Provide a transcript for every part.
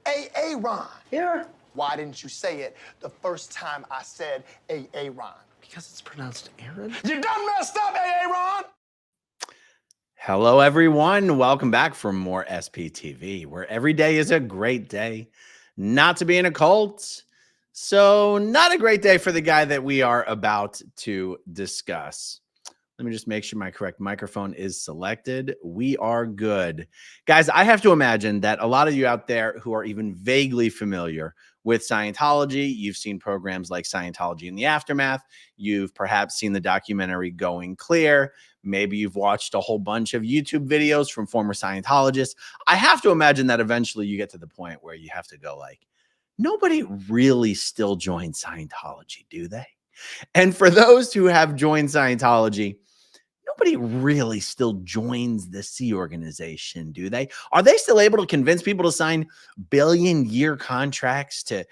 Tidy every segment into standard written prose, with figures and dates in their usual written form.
Aaron. Yeah. Why didn't you say it the first time I said Aaron? Because it's pronounced Aaron. You done messed up, Aaron! Hello, everyone. Welcome back for more SPTV, where every day is a great day not to be in a cult. So not a great day for the guy that we are about to discuss. Let me just make sure my correct microphone is selected. We are good. Guys, I have to imagine that a lot of you out there who are even vaguely familiar with Scientology, you've seen programs like Scientology in the Aftermath. You've perhaps seen the documentary Going Clear. Maybe you've watched a whole bunch of YouTube videos from former Scientologists. I have to imagine that eventually you get to the point where you have to go like, nobody really still joins Scientology, do they? And for those who have joined Scientology, nobody really still joins the Sea Organization, do they? Are they still able to convince people to sign billion-year contracts, to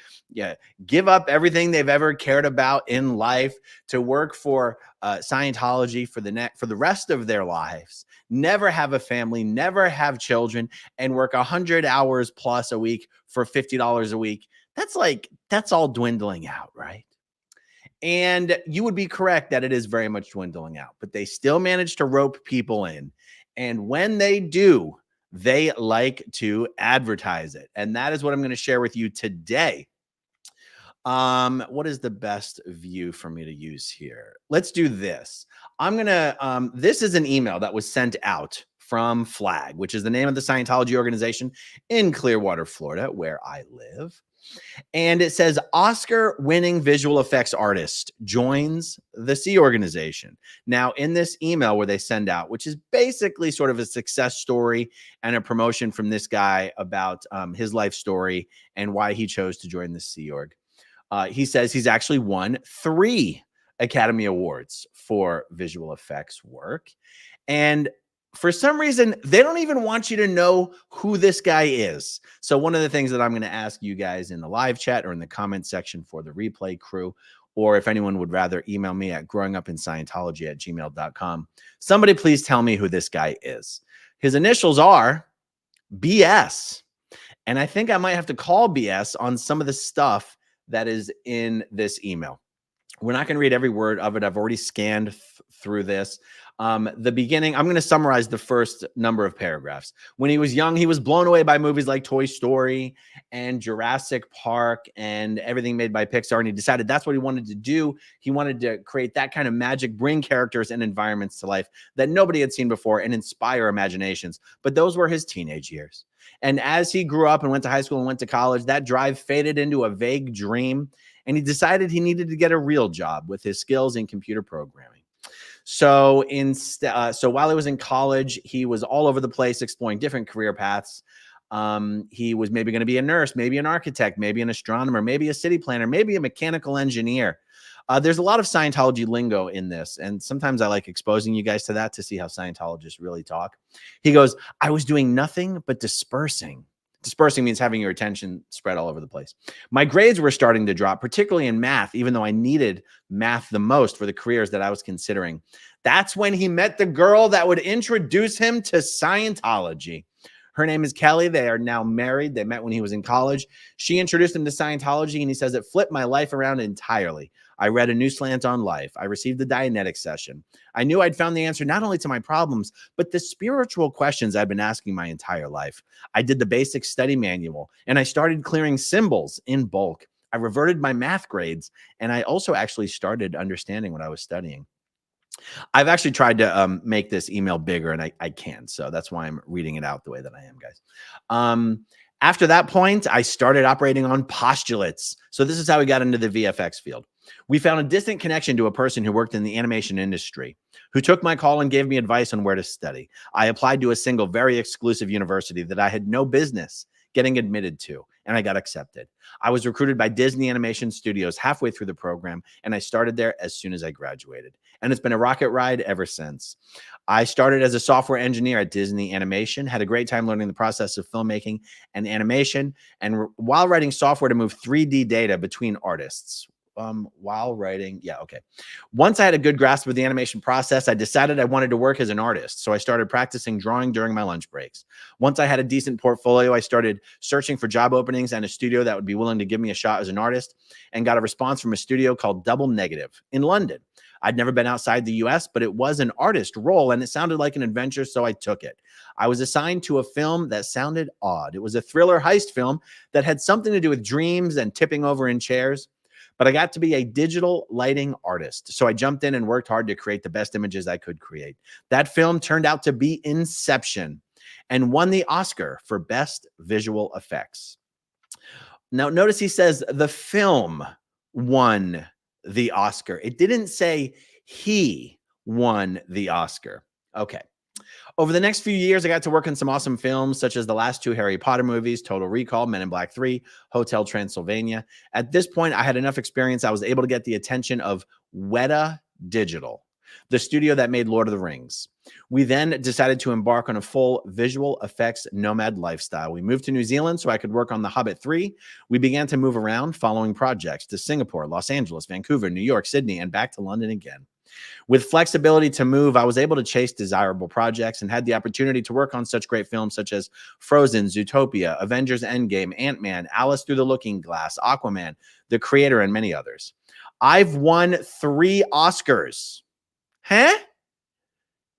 give up everything they've ever cared about in life, to work for Scientology for the rest of their lives, never have a family, never have children, and work 100 hours plus a week for $50 a week? That's all dwindling out, right? And you would be correct that it is very much dwindling out, but they still manage to rope people in. And when they do, they like to advertise it. And that is what I'm going to share with you today. What is the best view for me to use here? Let's do this. This is an email that was sent out from FLAG, which is the name of the Scientology organization in Clearwater, Florida, where I live. And it says Oscar-winning visual effects artist joins the Sea Organization. Now, in this email where they send out, which is basically sort of a success story and a promotion from this guy about his life story and why he chose to join the Sea Org, he says he's actually won 3 Academy Awards for visual effects work. And for some reason, they don't even want you to know who this guy is. So one of the things that I'm going to ask you guys in the live chat or in the comment section for the replay crew, or if anyone would rather email me at growingupinscientology@gmail.com, somebody please tell me who this guy is. His initials are BS. And I think I might have to call BS on some of the stuff that is in this email. We're not going to read every word of it. I've already scanned through this. The beginning, I'm going to summarize the first number of paragraphs. When he was young, he was blown away by movies like Toy Story and Jurassic Park and everything made by Pixar. And he decided that's what he wanted to do. He wanted to create that kind of magic, bring characters and environments to life that nobody had seen before and inspire imaginations. But those were his teenage years. And as he grew up and went to high school and went to college, that drive faded into a vague dream. And he decided he needed to get a real job with his skills in computer programming. So while he was in college, he was all over the place exploring different career paths. He was maybe going to be a nurse, maybe an architect, maybe an astronomer, maybe a city planner, maybe a mechanical engineer. There's a lot of Scientology lingo in this, and sometimes I like exposing you guys to that to see how Scientologists really talk. He goes, I was doing nothing but dispersing. Dispersing means having your attention spread all over the place. My grades were starting to drop, particularly in math, even though I needed math the most for the careers that I was considering. That's when he met the girl that would introduce him to Scientology. Her name is Kelly. They are now married. They met when he was in college. She introduced him to Scientology, and he says it flipped my life around entirely. I read A New Slant on Life. I received the Dianetics session. I knew I'd found the answer not only to my problems, but the spiritual questions I've been asking my entire life. I did the basic study manual, and I started clearing symbols in bulk. I reverted my math grades, and I also actually started understanding what I was studying. I've actually tried to make this email bigger, and I can't. So that's why I'm reading it out the way that I am, guys. After that point, I started operating on postulates. So this is how we got into the VFX field. We found a distant connection to a person who worked in the animation industry, who took my call and gave me advice on where to study. I applied to a single, very exclusive university that I had no business getting admitted to, and I got accepted. I was recruited by Disney Animation Studios halfway through the program, and I started there as soon as I graduated. And it's been a rocket ride ever since. I started as a software engineer at Disney Animation, had a great time learning the process of filmmaking and animation, and while writing software to move 3D data between artists. while writing. Yeah, okay. Once I had a good grasp of the animation process, I decided I wanted to work as an artist. So I started practicing drawing during my lunch breaks. Once I had a decent portfolio, I started searching for job openings and a studio that would be willing to give me a shot as an artist, and got a response from a studio called Double Negative in London. I'd never been outside the US, but it was an artist role and it sounded like an adventure, so I took it. I was assigned to a film that sounded odd. It was a thriller heist film that had something to do with dreams and tipping over in chairs, but I got to be a digital lighting artist. So I jumped in and worked hard to create the best images I could create. That film turned out to be Inception and won the Oscar for Best Visual Effects. Now, notice he says the film won the Oscar. It didn't say he won the Oscar. Okay. Over the next few years, I got to work on some awesome films, such as the last 2 Harry Potter movies, Total Recall, Men in Black 3, Hotel Transylvania. At this point, I had enough experience. I was able to get the attention of Weta Digital, the studio that made Lord of the Rings. We then decided to embark on a full visual effects nomad lifestyle. We moved to New Zealand so I could work on The Hobbit 3. We began to move around following projects to Singapore, Los Angeles, Vancouver, New York, Sydney, and back to London again. With flexibility to move, I was able to chase desirable projects and had the opportunity to work on such great films such as Frozen, Zootopia, Avengers Endgame, Ant-Man, Alice Through the Looking Glass, Aquaman, The Creator, and many others. I've won 3 Oscars. Huh?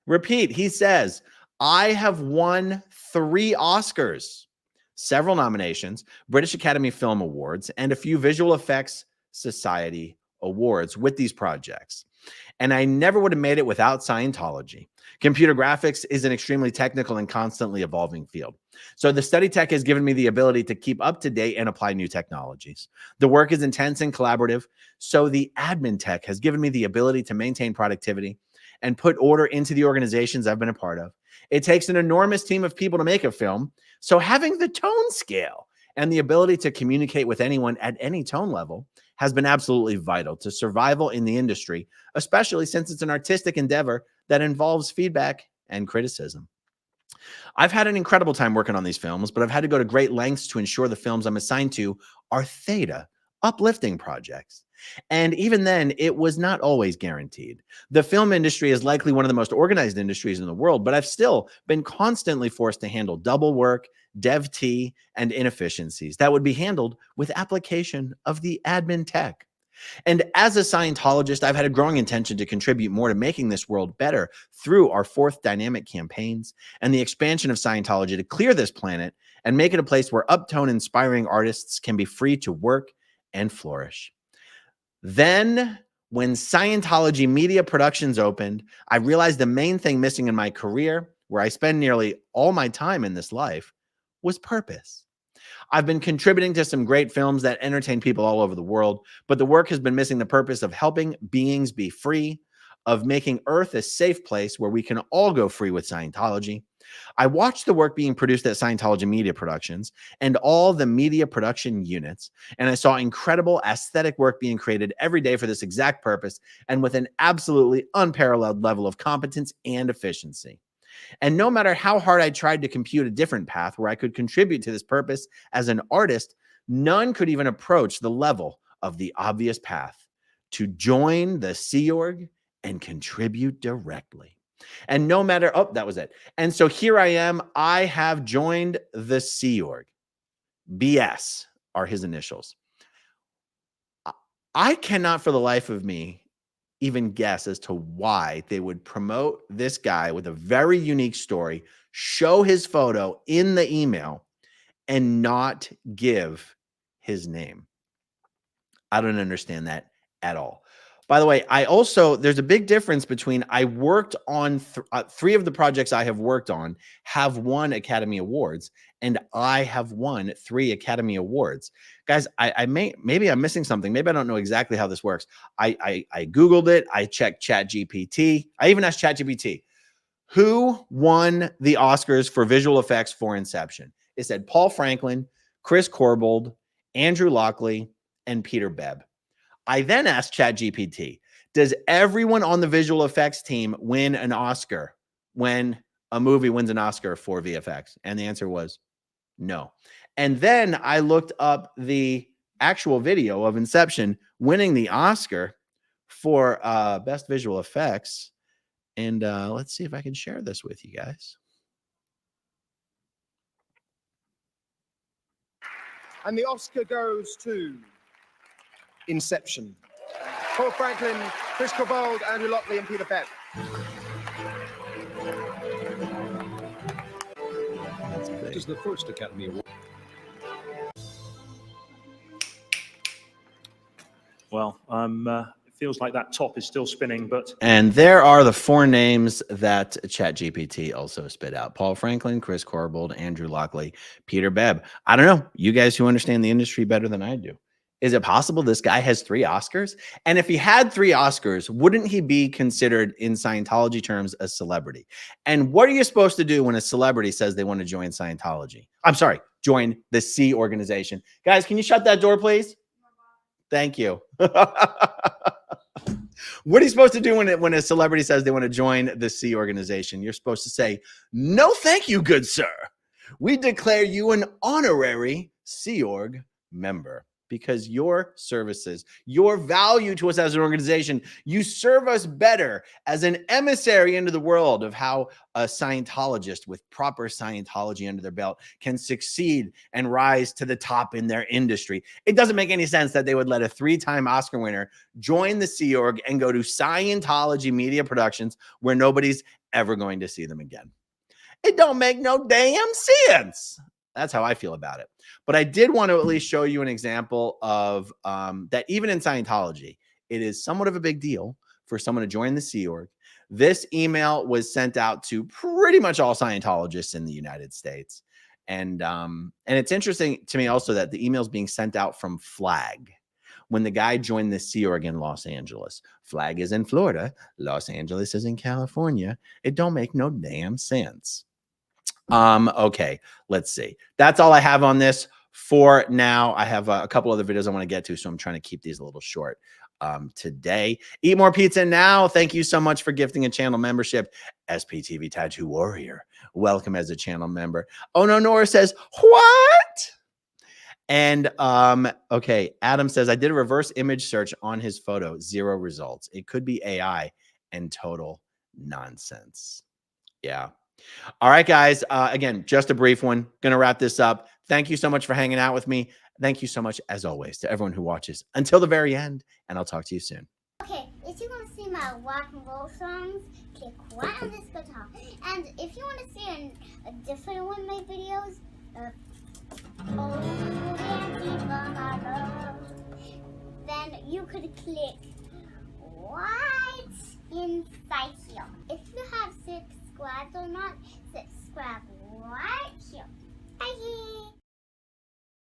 Repeat, he says, I have won 3 Oscars, several nominations, British Academy Film Awards, and a few Visual Effects Society awards with these projects. And I never would have made it without Scientology. Computer graphics is an extremely technical and constantly evolving field. So the study tech has given me the ability to keep up to date and apply new technologies. The work is intense and collaborative. So the admin tech has given me the ability to maintain productivity and put order into the organizations I've been a part of. It takes an enormous team of people to make a film. So having the tone scale and the ability to communicate with anyone at any tone level has been absolutely vital to survival in the industry, especially since it's an artistic endeavor that involves feedback and criticism. I've had an incredible time working on these films, but I've had to go to great lengths to ensure the films I'm assigned to are theta, uplifting projects. And even then, it was not always guaranteed. The film industry is likely one of the most organized industries in the world, but I've still been constantly forced to handle double work, dev T, and inefficiencies that would be handled with application of the admin tech. And as a Scientologist, I've had a growing intention to contribute more to making this world better through our 4th dynamic campaigns and the expansion of Scientology to clear this planet and make it a place where uptone inspiring artists can be free to work and flourish. Then, when Scientology Media Productions opened, I realized the main thing missing in my career, where I spend nearly all my time in this life, was purpose. I've been contributing to some great films that entertain people all over the world, but the work has been missing the purpose of helping beings be free, of making Earth a safe place where we can all go free with Scientology. I watched the work being produced at Scientology Media Productions and all the media production units, and I saw incredible aesthetic work being created every day for this exact purpose and with an absolutely unparalleled level of competence and efficiency. And no matter how hard I tried to compute a different path where I could contribute to this purpose as an artist, none could even approach the level of the obvious path to join the Sea Org and contribute directly. And no matter, oh, that was it. And so here I am. I have joined the Sea Org. BS are his initials. I cannot for the life of me even guess as to why they would promote this guy with a very unique story, show his photo in the email, and not give his name. I don't understand that at all. By the way, there's a big difference between I worked on 3 of the projects I have worked on have won Academy Awards, and I have won 3 Academy Awards. Guys, maybe I'm missing something. Maybe I don't know exactly how this works. I Googled it. I checked ChatGPT. I even asked ChatGPT, who won the Oscars for visual effects for Inception? It said Paul Franklin, Chris Corbould, Andrew Lockley, and Peter Bebb. I then asked ChatGPT, does everyone on the visual effects team win an Oscar when a movie wins an Oscar for VFX? And the answer was no. And then I looked up the actual video of Inception winning the Oscar for best visual effects. And let's see if I can share this with you guys. And the Oscar goes to Inception. Paul Franklin, Chris Corbold, Andrew Lockley, and Peter Beck. It is the first Academy Award. Well, it feels like that top is still spinning, but... And there are the 4 names that ChatGPT also spit out. Paul Franklin, Chris Corbold, Andrew Lockley, Peter Bebb. I don't know. You guys who understand the industry better than I do. Is it possible this guy has 3 Oscars? And if he had 3 Oscars, wouldn't he be considered in Scientology terms a celebrity? And what are you supposed to do when a celebrity says they want to join Scientology? I'm sorry, join the C organization. Guys, can you shut that door, please? Thank you. What are you supposed to do when a celebrity says they want to join the C organization? You're supposed to say, no, thank you, good sir. We declare you an honorary Sea Org member because your services, your value to us as an organization, you serve us better as an emissary into the world of how a Scientologist with proper Scientology under their belt can succeed and rise to the top in their industry. It doesn't make any sense that they would let a 3-time Oscar winner join the Sea Org and go to Scientology Media Productions where nobody's ever going to see them again. It don't make no damn sense. That's how I feel about it. But I did want to at least show you an example of that even in Scientology, it is somewhat of a big deal for someone to join the Sea Org. This email was sent out to pretty much all Scientologists in the United States. And it's interesting to me also that the email is being sent out from Flag. When the guy joined the Sea Org in Los Angeles, Flag is in Florida, Los Angeles is in California. It don't make no damn sense. Okay, let's see. That's all I have on this for now. I have a couple other videos I want to get to, so I'm trying to keep these a little short today. Eat More Pizza Now. Thank you so much for gifting a channel membership. SPTV Tattoo Warrior, welcome as a channel member. Oh no, Nora says, what? And okay, Adam says, I did a reverse image search on his photo, 0 results. It could be AI and total nonsense. Yeah. All right, guys. Again, just a brief one. Going to wrap this up. Thank you so much for hanging out with me. Thank you so much, as always, to everyone who watches until the very end, and I'll talk to you soon. Okay, if you want to see my rock and roll songs, click right on this guitar. And if you want to see a different one of my videos, then you could click right inside here. If you have subscribed or not, subscribe